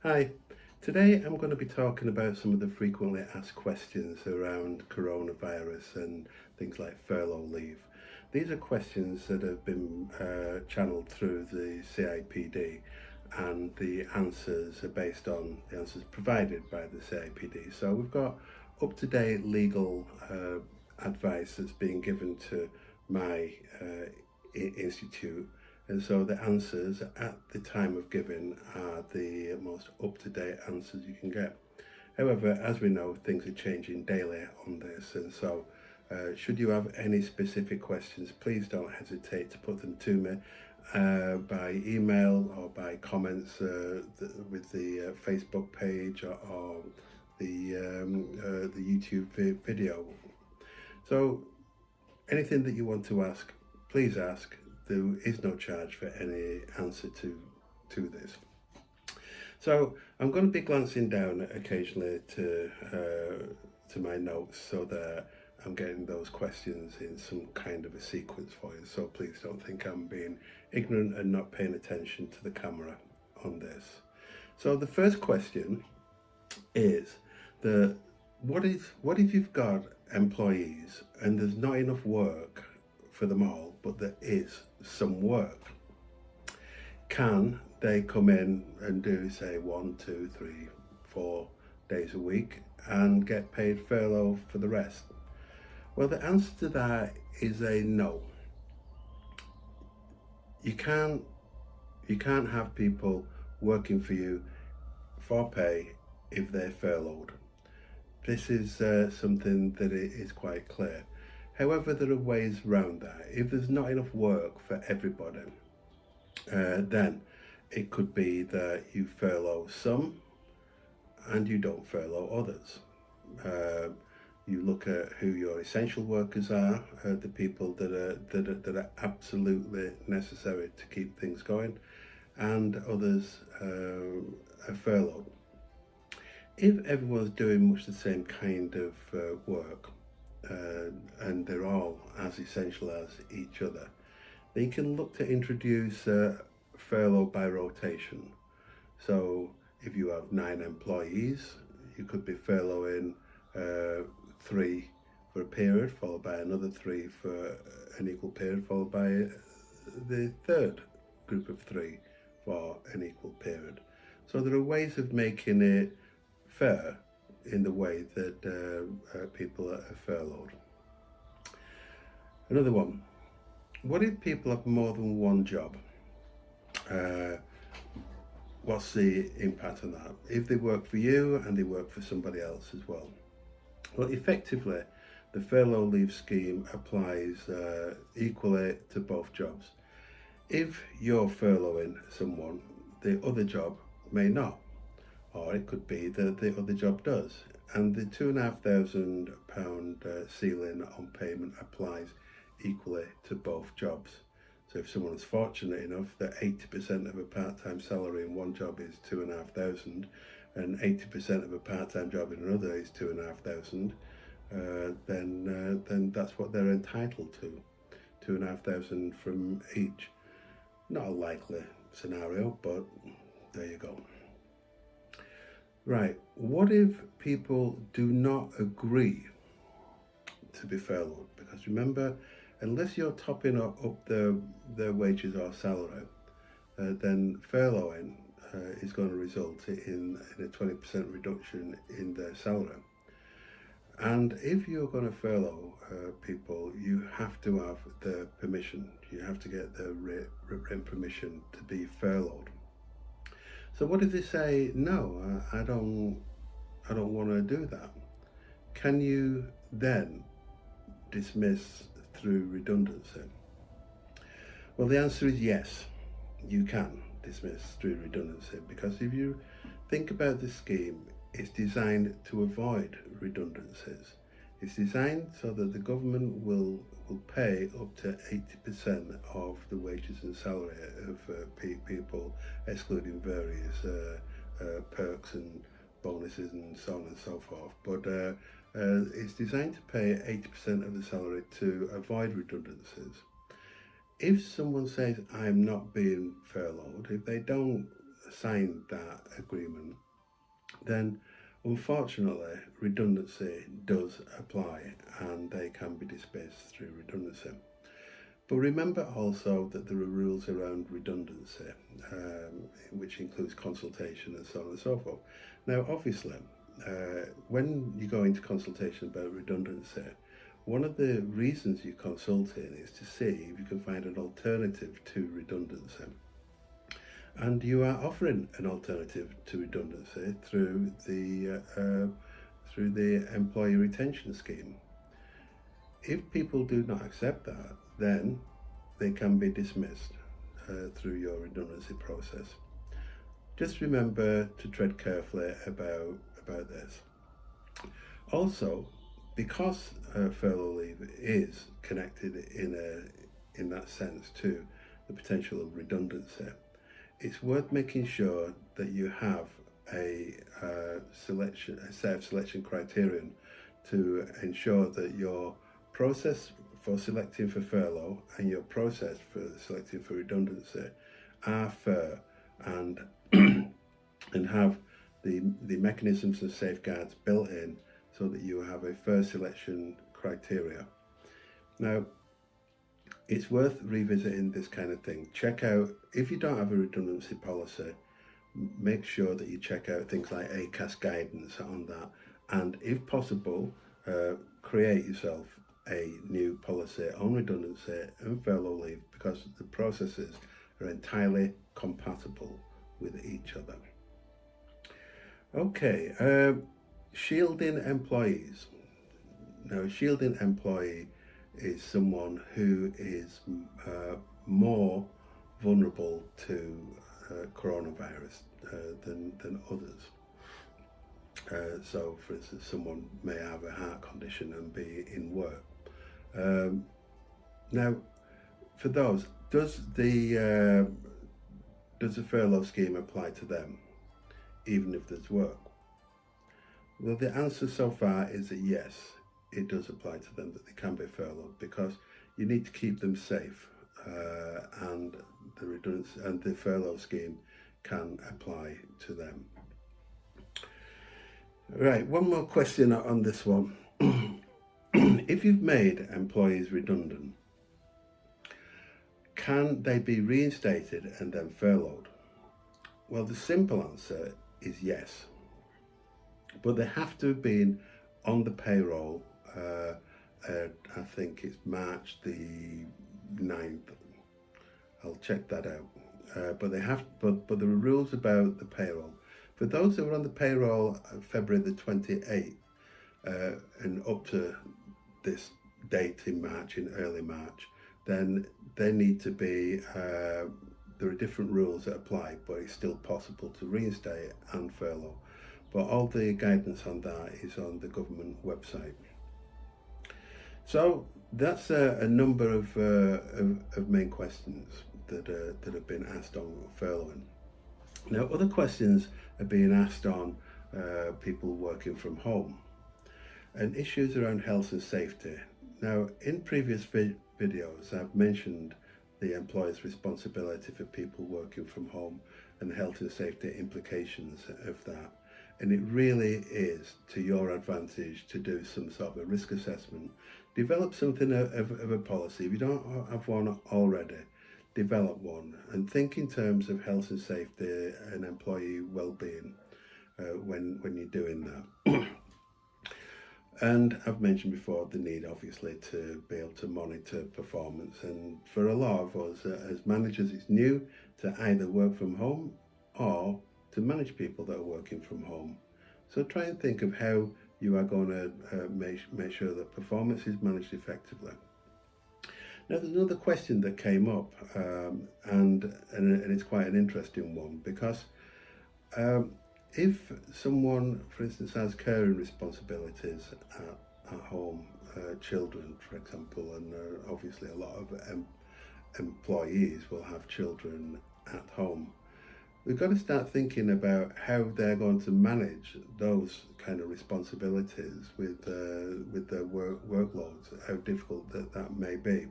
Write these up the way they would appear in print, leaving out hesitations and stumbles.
Hi, today I'm going to be talking about some of the frequently asked questions around coronavirus and things like furlough leave. These are questions that have been channeled through the CIPD, and the answers are based on the answers provided by the CIPD. So we've got up-to-date legal advice that's being given to my institute, and so the answers at the time of giving are the most up-to-date answers you can get. However, as we know, things are changing daily on this, and so should you have any specific questions, please don't hesitate to put them to me by email or by comments with the Facebook page or the YouTube video. So anything that you want to ask, please ask. There is no charge for any answer to this. So I'm going to be glancing down occasionally to my notes so that I'm getting those questions in some kind of a sequence for you. So please don't think I'm being ignorant and not paying attention to the camera on this. So the first question is the what if you've got employees and there's not enough work for them all, but there is some work? Can they come in and do, say, 1, 2, 3, 4 days a week and get paid furlough for the rest? Well, the answer to that is a no. You can't have people working for you for pay if they're furloughed. This is something that is quite clear. However, there are ways around that. If there's not enough work for everybody, then it could be that you furlough some and you don't furlough others. You look at who your essential workers are, the people that are absolutely necessary to keep things going, and others are furloughed. If everyone's doing much the same kind of work, and they're all as essential as each other, then you can look to introduce furlough by rotation. So if you have 9 employees, you could be furloughing 3 for a period, followed by another 3 for an equal period, followed by the third group of 3 for an equal period. So there are ways of making it fair in the way that people are furloughed. Another one. What if people have more than one job? What's the impact on that? If they work for you and they work for somebody else as well? Well, effectively, the furlough leave scheme applies equally to both jobs. If you're furloughing someone, the other job may not, or it could be that the other job does. And the £2,500 ceiling on payment applies equally to both jobs. So if someone is fortunate enough that 80% of a part-time salary in one job is 2,500 and 80% of a part-time job in another is 2,500, then that's what they're entitled to, 2,500 from each. Not a likely scenario, but there you go. Right, what if people do not agree to be furloughed? Because remember, unless you're topping up their wages or salary, then furloughing is going to result in a 20% reduction in their salary. And if you're going to furlough people, you have to have their permission. You have to get their written permission to be furloughed. So what if they say, no, I don't want to do that? Can you then dismiss through redundancy? Well, the answer is yes, you can dismiss through redundancy, because if you think about the scheme, it's designed to avoid redundancies. It's designed so that the government will pay up to 80% of the wages and salary of people, excluding various perks and bonuses and so on and so forth. But it's designed to pay 80% of the salary to avoid redundancies. If someone says, I'm not being furloughed, if they don't signed that agreement, then unfortunately redundancy does apply and they can be dismissed through redundancy. But remember also that there are rules around redundancy, which includes consultation and so on and so forth. Now, obviously, when you go into consultation about redundancy, one of the reasons you consult in is to see if you can find an alternative to redundancy. And you are offering an alternative to redundancy through the employee retention scheme. If people do not accept that, then they can be dismissed through your redundancy process. Just remember to tread carefully about this. Also, because furlough leave is connected in that sense to the potential of redundancy, it's worth making sure that you have a set of selection criterion to ensure that your process for selecting for furlough and your process for selecting for redundancy are fair and and have the mechanisms and safeguards built in so that you have a fair selection criteria. Now, it's worth revisiting this kind of thing. Check out, if you don't have a redundancy policy, make sure that you check out things like ACAS guidance on that, and if possible, create yourself a new policy on redundancy and furlough leave, because the processes are entirely compatible with each other. Okay, shielding employees. Now, a shielding employee is someone who is more vulnerable to coronavirus than others. So, for instance, someone may have a heart condition and be in work. Now, for those, does the furlough scheme apply to them, even if there's work? Well, the answer so far is that yes, it does apply to them, that they can be furloughed, because you need to keep them safe, and the redundancy and the furlough scheme can apply to them. Right, one more question on this one. If you've made employees redundant, can they be reinstated and then furloughed? Well, the simple answer is yes, but they have to have been on the payroll. I think it's March the 9th. I'll check that out. But there are rules about the payroll. For those who are on the payroll February the 28th and up to this date in March, in early March, then they need to be, there are different rules that apply, but it's still possible to reinstate and furlough. But all the guidance on that is on the government website. So that's a number of main questions that have been asked on furloughing. Now, other questions are being asked on people working from home and issues around health and safety. Now, in previous videos, I've mentioned the employer's responsibility for people working from home and the health and safety implications of that. And it really is to your advantage to do some sort of a risk assessment. Develop something of a policy. If you don't have one already, develop one and think in terms of health and safety and employee well-being when you're doing that. And I've mentioned before the need, obviously, to be able to monitor performance. And for a lot of us as managers, it's new to either work from home or to manage people that are working from home. So try and think of how you are going to make sure that performance is managed effectively. Now, there's another question that came up, and it's quite an interesting one, because if someone, for instance, has caring responsibilities at home, children, for example, and obviously a lot of employees will have children at home, we've got to start thinking about how they're going to manage those kind of responsibilities with their workloads, how difficult that may be.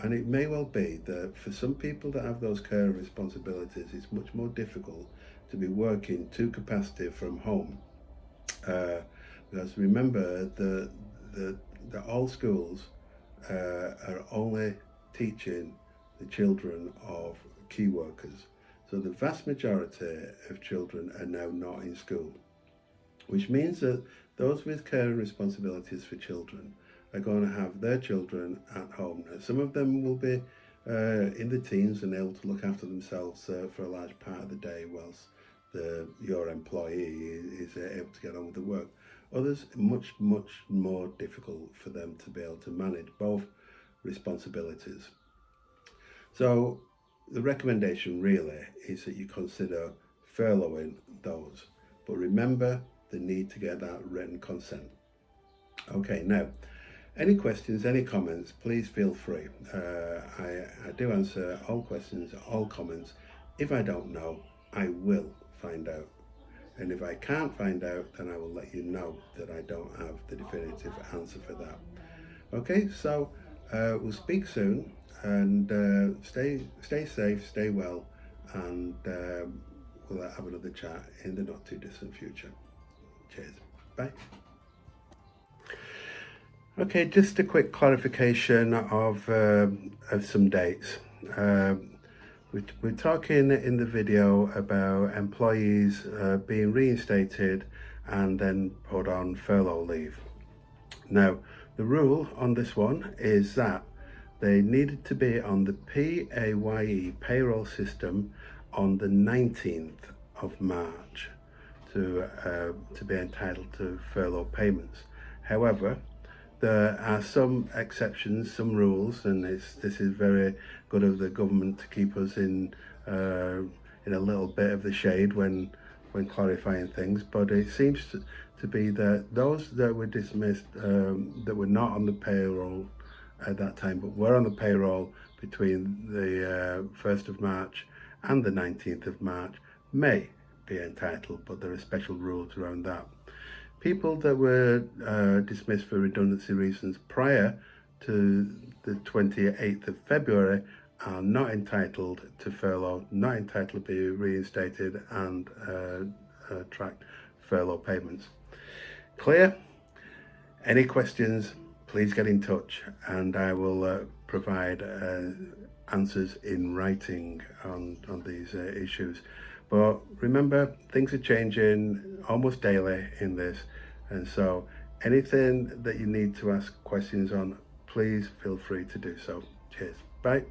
And it may well be that for some people that have those care responsibilities, it's much more difficult to be working to capacity from home. Because remember that all schools are only teaching the children of key workers. So the vast majority of children are now not in school, which means that those with care and responsibilities for children are going to have their children at home. Now, some of them will be in the teens and able to look after themselves for a large part of the day whilst your employee is able to get on with the work. Others, much more difficult for them to be able to manage both responsibilities. So the recommendation really is that you consider furloughing those, but remember the need to get that written consent. Okay, now, any questions, any comments, please feel free. I do answer all questions, all comments. If I don't know, I will find out. And if I can't find out, then I will let you know that I don't have the definitive answer for that. Okay, so we'll speak soon, and stay safe, stay well, and we'll have another chat in the not too distant future. Cheers. Bye. Okay, just a quick clarification of some dates. We're talking in the video about employees being reinstated and then put on furlough leave. Now, the rule on this one is that they needed to be on the PAYE payroll system on the 19th of March to be entitled to furlough payments. However, there are some exceptions, some rules, and this is very good of the government to keep us in a little bit of the shade when clarifying things. But it seems to be that those that were dismissed, that were not on the payroll at that time, but were on the payroll between the 1st of March and the 19th of March, may be entitled, but there are special rules around that. People that were dismissed for redundancy reasons prior to the 28th of February are not entitled to furlough, not entitled to be reinstated and track furlough payments. Clear? Any questions, please get in touch and I will provide answers in writing on these issues. But remember, things are changing almost daily in this, and so anything that you need to ask questions on, please feel free to do so. Cheers. Bye.